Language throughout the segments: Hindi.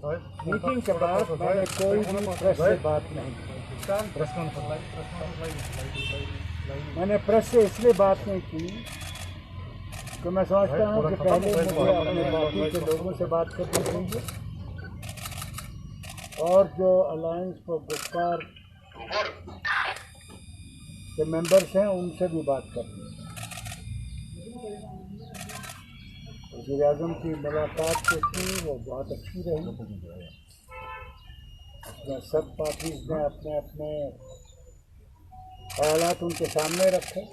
मीटिंग के बाद मैंने कोई भी प्रेस से बात नहीं की। मैंने प्रेस से इसलिए बात नहीं की कि मैं समझता हूँ कि पहले मुझे अपने पार्टी के लोगों से बात करनी चाहिए और जो अलायंस फॉर गुप्कार के मेंबर्स हैं उनसे भी बात करनी है। वज़ीर आज़म की मुलाकात जो थी वो बहुत अच्छी रही। उसमें सब पार्टीज ने अपने अपने ख्यालात उनके सामने रखे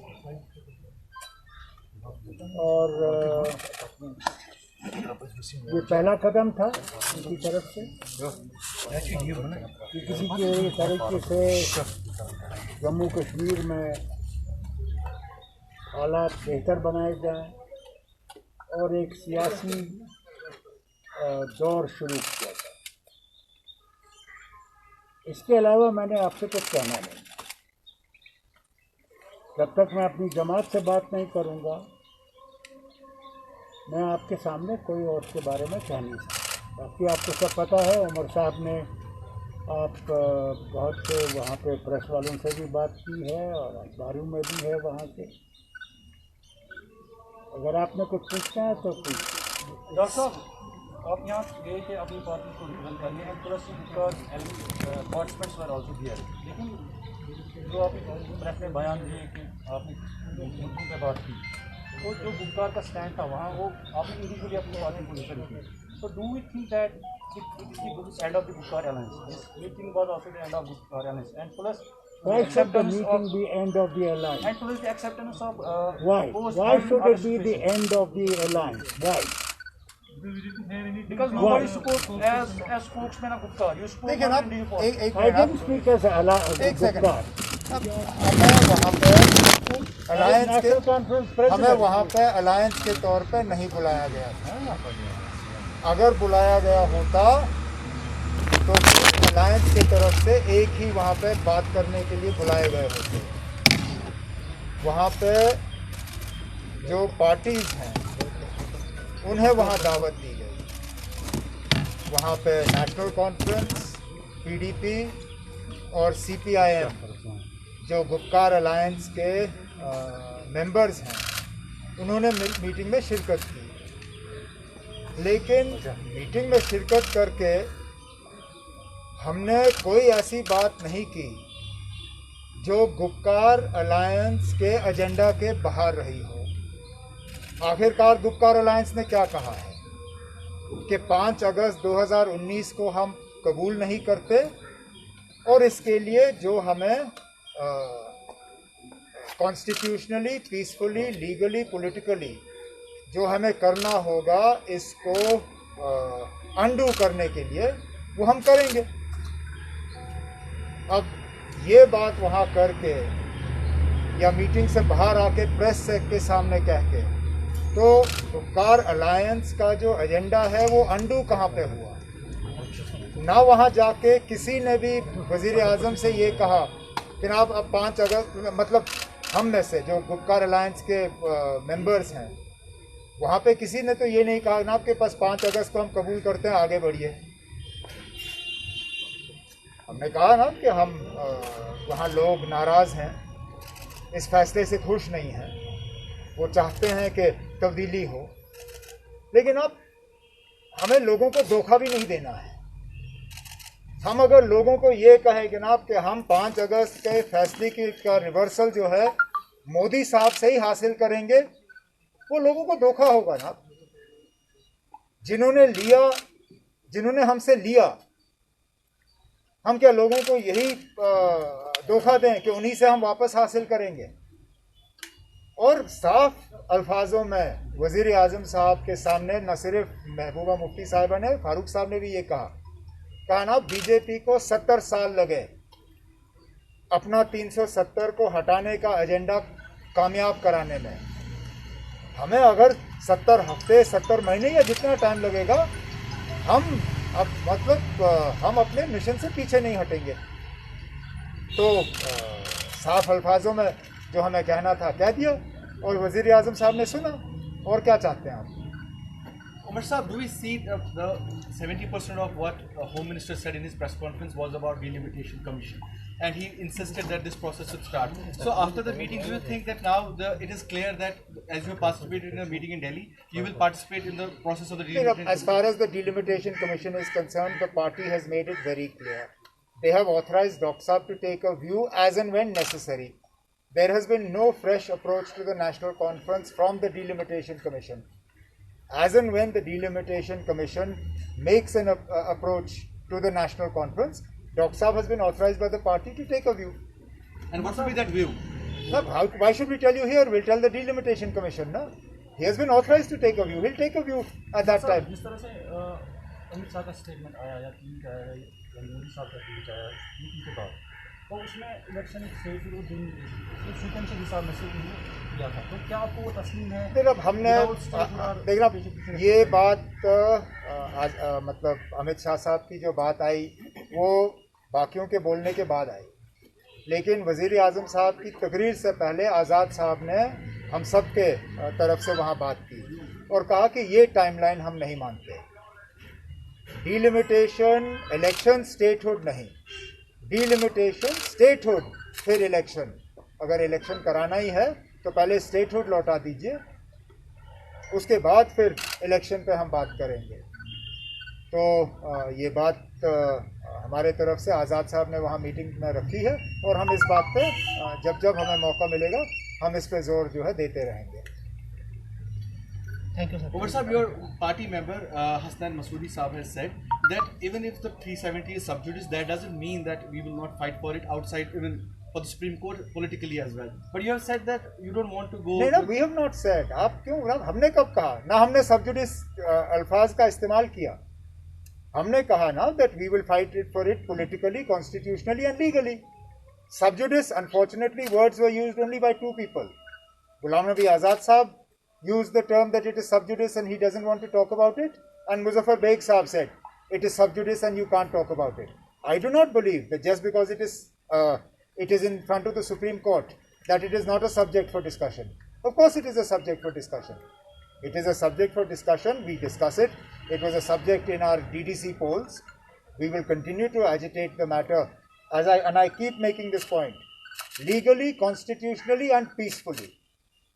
और ये पहला कदम था उनकी तरफ से कि किसी के तरीके से जम्मू कश्मीर में हालात बेहतर बनाए जाएं और एक सियासी दौर शुरू किया जाए। इसके अलावा मैंने आपसे कुछ कहना नहीं। जब तक मैं अपनी जमात से बात नहीं करूंगा मैं आपके सामने कोई और के बारे में कह नहीं सकता। बाकी आपको सब पता है, उमर साहब ने आप बहुत से वहाँ पे प्रेस वालों से भी बात की है और अखबारों में भी है वहाँ से। अगर आपने कुछ पूछना है तो पूछिए। डॉक्टर साहब, आप यहाँ गए थे अपनी पार्टी को रिप्रेजेंट करने and plus participants were also here, लेकिन जो आपने प्रेस में बयान दिए कि आपने मुद्दों पर बात की, तो जो गुप्कार का स्टैंड था वहाँ वो आपने इंडिविजुअली अपनी पार्टी को रिप्रेजेंट की। So do we think that it is the end of the Gupkar alliance? This meeting was also the end of Gupkar alliance, and plus why should the meeting be end of the alliance? And plus the acceptance of why should it be the end of the alliance? Why? Because nobody spoke as spokesman of Gupkar. You spoke देखिए on individual. I didn't speak as a Gupkar. हमें वहाँ पे अलायंस के हमें वहाँ पे अलायंस के तौर पे नहीं बुलाया गया था। अगर बुलाया गया होता तो अलायंस की तरफ से एक ही वहाँ पे बात करने के लिए बुलाए गए होते। वहाँ पे जो पार्टीज हैं उन्हें वहाँ दावत दी गई। वहाँ पे नेशनल कॉन्फ्रेंस, पीडीपी और सीपीआईएम जो गुप्कार अलायंस के मेंबर्स हैं उन्होंने मीटिंग में शिरकत की। लेकिन मीटिंग में शिरकत करके हमने कोई ऐसी बात नहीं की जो गुप्कार अलायंस के एजेंडा के बाहर रही हो। आखिरकार गुप्कार अलायंस ने क्या कहा है कि 5 अगस्त 2019 को हम कबूल नहीं करते और इसके लिए जो हमें कॉन्स्टिट्यूशनली, पीसफुली, लीगली, पॉलिटिकली जो हमें करना होगा इसको अंडू करने के लिए वो हम करेंगे। अब ये बात वहाँ करके या मीटिंग से बाहर आके प्रेस के सामने कह के तो गुप्कार अलायंस का जो एजेंडा है वो अंडू कहाँ पे हुआ? ना वहाँ जाके किसी ने भी वज़ीर आज़म से ये कहा कि ना अब 5 अगस्त मतलब हम में से जो गुप्कार अलायंस के मेंबर्स हैं वहाँ पे किसी ने तो ये नहीं कहा ना आपके पास 5 अगस्त को हम कबूल करते हैं, आगे बढ़िए। हमने कहा ना कि हम वहाँ लोग नाराज़ हैं, इस फैसले से खुश नहीं हैं, वो चाहते हैं कि तब्दीली हो। लेकिन अब हमें लोगों को धोखा भी नहीं देना है। हम अगर लोगों को ये कहें कि ना कि हम 5 अगस्त के फैसले का रिवर्सल जो है मोदी साहब से ही हासिल करेंगे, वो लोगों को धोखा होगा ना। जिन्होंने हमसे लिया, हम क्या लोगों को यही धोखा दें कि उन्हीं से हम वापस हासिल करेंगे? और साफ अल्फाजों में वज़ीर आज़म साहब के सामने न सिर्फ महबूबा मुफ्ती साहिबा ने, फारूक साहब ने भी ये कहा ना बीजेपी को 70 साल लगे अपना 370 को हटाने का एजेंडा कामयाब कराने में। हमें अगर 70 हफ्ते, 70 महीने या जितना टाइम लगेगा, हम अपने मिशन से पीछे नहीं हटेंगे। तो साफ अल्फाजों में जो हमें कहना था कह दिया और वज़ीर आज़म साहब ने सुना। और क्या चाहते हैं आप? Umar Saab, do we see the 70% of what Home Minister said in his press conference was about delimitation commission, and he insisted that this process should start. So after the meeting, do you think that now it is clear that as you participated in a meeting in Delhi, you will participate in the process of the delimitation? As far as the delimitation commission is concerned, the party has made it very clear. They have authorized Dr. Saab to take a view as and when necessary. There has been no fresh approach to the National Conference from the delimitation commission. As and when the delimitation commission makes an approach to the National Conference, Dr. Saab has been authorized by the party to take a view. And what will be that view? Now, why should we tell you here? We'll tell the delimitation commission. No? He has been authorized to take a view. He'll take a view at that time. जिस तरह से अमित शाह का स्टेटमेंट आया या ट्वीट आया या मोदी साहब का ट्वीट आया मीटिंग के बाद, तो उसमें इलेक्शन स्टेट और दिन सीक्वेंस के हिसाब में से किया था, तो क्या आपको वो तस्लीम है? देखो हमने देखना ये बात मतलब अमित शाह साहब की जो बात आई वो बाकियों के बोलने के बाद आई, लेकिन वज़ीर आज़म साहब की तकरीर से पहले आज़ाद साहब ने हम सब के तरफ से वहाँ बात की और कहा कि ये टाइमलाइन हम नहीं मानते। डिलिमिटेशन इलेक्शन स्टेटहुड नहीं, डिलिमिटेशन स्टेटहुड फिर इलेक्शन। अगर इलेक्शन कराना ही है तो पहले स्टेटहुड लौटा दीजिए, उसके बाद फिर इलेक्शन पे हम बात करेंगे। तो ये बात हमारे तरफ से आज़ाद साहब ने वहाँ मीटिंग में रखी है और हम इस बात पे जब जब हमें मौका मिलेगा हम इस पे जोर जो है देते रहेंगे। Thank you, sir. Umar Saab, your party member Hasnan Masoodi Saab has said that even if the 370 is sub judice, that doesn't mean that we will not fight for it outside, even for the Supreme Court politically as well. But you have said that you don't want to go. नहीं ना, we have not said. आप क्यों? हमने कब कहा? ना हमने sub judice अल्फाज का इस्तेमाल किया। हमने कहा ना that we will fight it for it politically, constitutionally and legally. Sub judice, unfortunately, words were used only by two people. Ghulam Nabi Azad Saab used the term that it is sub judice and he doesn't want to talk about it, and Muzaffar Beg Saab said it is sub judice and you can't talk about it. I do not believe that just because it is in front of the Supreme Court that it is not a subject for discussion. Of course it is a subject for discussion. It is a subject for discussion. We discuss it. It was a subject in our DDC polls. We will continue to agitate the matter and I keep making this point. Legally, constitutionally and peacefully.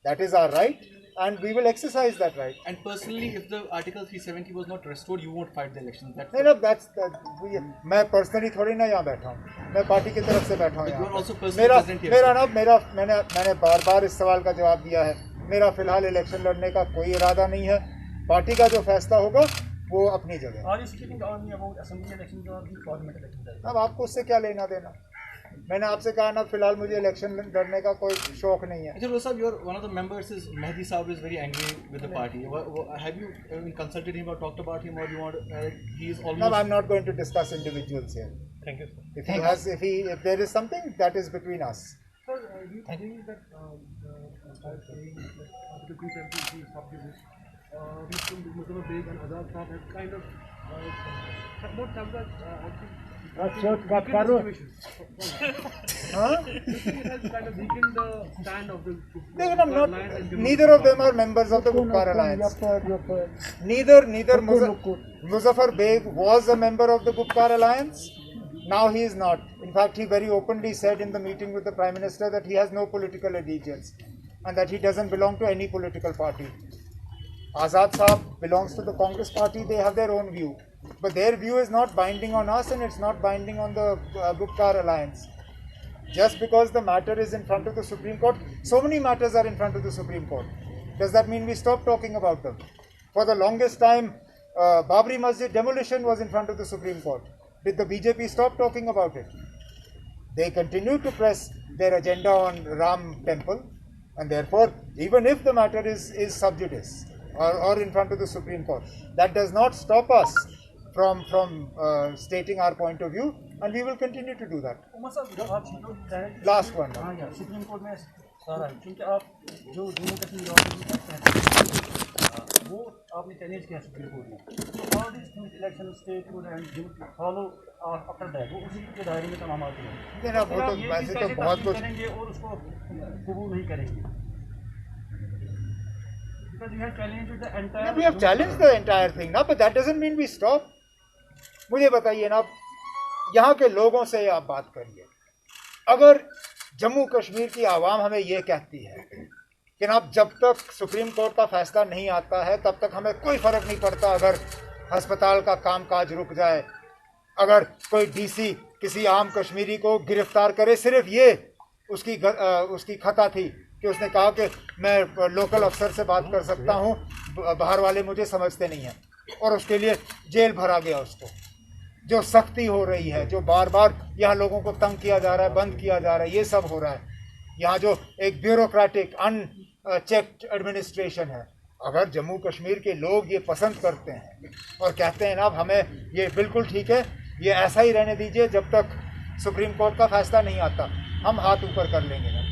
That is our right and we will exercise that right. And personally, if the Article 370 was not restored, you won't fight the elections. मैं पर्सनली थोड़ी ना यहाँ बैठा हूँ, मैं पार्टी की तरफ से बैठा हूँ यहाँ। मैंने बार इस सवाल का जवाब दिया है। मेरा फिलहाल इलेक्शन लड़ने का कोई इरादा नहीं है। पार्टी का जो फैसला होगा वो अपनी जगह। अब आपको उससे क्या लेना देना? मैंने आपसे कहा ना, फिलहाल मुझे इलेक्शन लड़ने का कोई शौक नहीं है। Achha, sir, one of the members is Mehdi Saab is very angry with the party. Have you consulted him or talked about him, or do you want? He is almost. No, I'm not going to discuss individuals here. Thank you, sir. If there is something that is between us. Sir, do you think that saying that Article 370 is sub judice, Muzaffar Beg and Azad Saab have kind of not have that Neither of them are members of the Gupkar Alliance. Neither Muzaffar Beg was a member of the Gupkar Alliance. Now he is not. In fact, he very openly said in the meeting with the Prime Minister that he has no political allegiance and that he doesn't belong to any political party. Azad Saab belongs to the Congress party. They have their own view. But their view is not binding on us and it's not binding on the Gupkar Alliance. Just because the matter is in front of the Supreme Court, so many matters are in front of the Supreme Court. Does that mean we stop talking about them? For the longest time, Babri Masjid demolition was in front of the Supreme Court. Did the BJP stop talking about it? They continue to press their agenda on Ram Temple, and therefore, even if the matter is sub judice or in front of the Supreme Court, that does not stop us from stating our point of view, and we will continue to do that. Last one. Supreme court में सारा है, क्योंकि आप जो जम्मू कश्मीर वो आपने चैलेंज किया सुप्रीम कोर्ट में, तो all this things election state would follow after that, वो उसी के दायरे में तमाम आते हैं। वो तो वैसे तो बहुत कुछ करेंगे और उसको कबूल नहीं करेंगे। Because you have challenged the entire. No, we have challenged the entire thing now, but that doesn't mean we stop. मुझे बताइए ना, यहाँ के लोगों से आप बात करिए. अगर जम्मू कश्मीर की आवाम हमें ये कहती है कि ना जब तक सुप्रीम कोर्ट का फैसला नहीं आता है तब तक हमें कोई फर्क नहीं पड़ता अगर अस्पताल का कामकाज रुक जाए, अगर कोई डीसी किसी आम कश्मीरी को गिरफ्तार करे, सिर्फ ये उसकी खता थी कि उसने कहा कि मैं लोकल अफसर से बात कर सकता हूँ, बाहर वाले मुझे समझते नहीं हैं, और उसके लिए जेल भरा गया उसको. जो सख्ती हो रही है, जो बार बार यहाँ लोगों को तंग किया जा रहा है, बंद किया जा रहा है, ये सब हो रहा है. यहाँ जो एक ब्यूरोक्रेटिक अनचेक्ड एडमिनिस्ट्रेशन है, अगर जम्मू कश्मीर के लोग ये पसंद करते हैं और कहते हैं ना हमें ये बिल्कुल ठीक है, ये ऐसा ही रहने दीजिए जब तक सुप्रीम कोर्ट का फैसला नहीं आता, हम हाथ ऊपर कर लेंगे ना.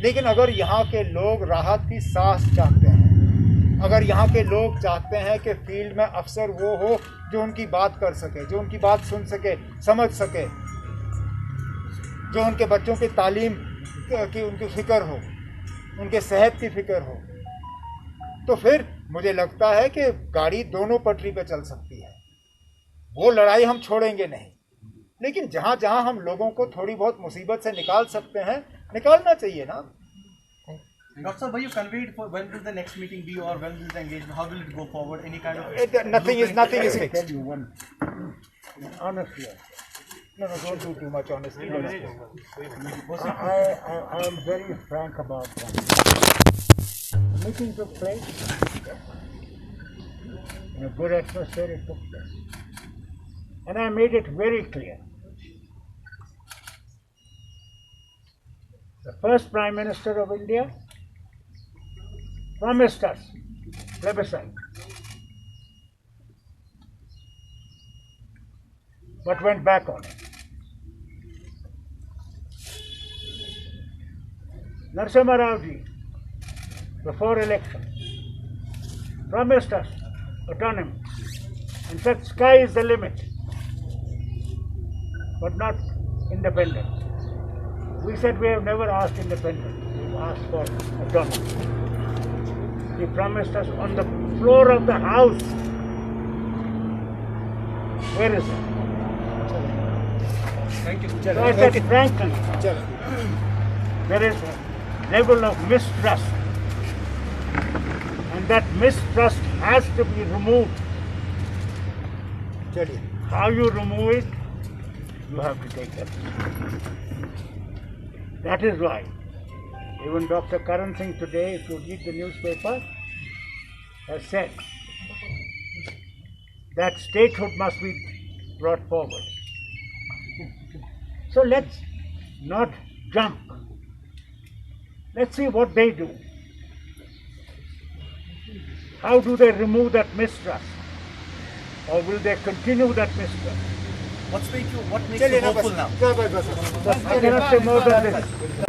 लेकिन अगर यहाँ के लोग राहत की सांस चाहते हैं, अगर यहाँ के लोग चाहते हैं कि फील्ड में अफसर वो हो जो उनकी बात कर सके, जो उनकी बात सुन सके, समझ सके, जो उनके बच्चों की तालीम की उनकी फिक्र हो, उनके सेहत की फिक्र हो, तो फिर मुझे लगता है कि गाड़ी दोनों पटरी पे चल सकती है. वो लड़ाई हम छोड़ेंगे नहीं, लेकिन जहाँ जहाँ हम लोगों को थोड़ी बहुत मुसीबत से निकाल सकते हैं, निकालना चाहिए ना. Dr. Sir, were you conveyed for when will the next meeting be, or when will the engagement? How will it go forward? Any kind of Nothing is I fixed. tell you one, honestly, No, don't do too much honesty. I am very frank about that. The meeting took place in a good atmosphere. It took place, and I made it very clear. The first Prime Minister of India promised us plebiscite, but went back on it. Narasimha Rao ji, before election, promised us autonomy and said sky is the limit, but not independence. We said we have never asked independence, we've asked for autonomy. He promised us on the floor of the house. Where is it? Thank you. So I said frankly, there is a level of mistrust, and that mistrust has to be removed. How you remove it, you have to take that. That is why even Dr. Karan Singh today, if you read the newspaper, has said that statehood must be brought forward. So let's not jump. Let's see what they do. How do they remove that mistrust? Or will they continue that mistrust? What makes you hopeful now? I cannot say more than this.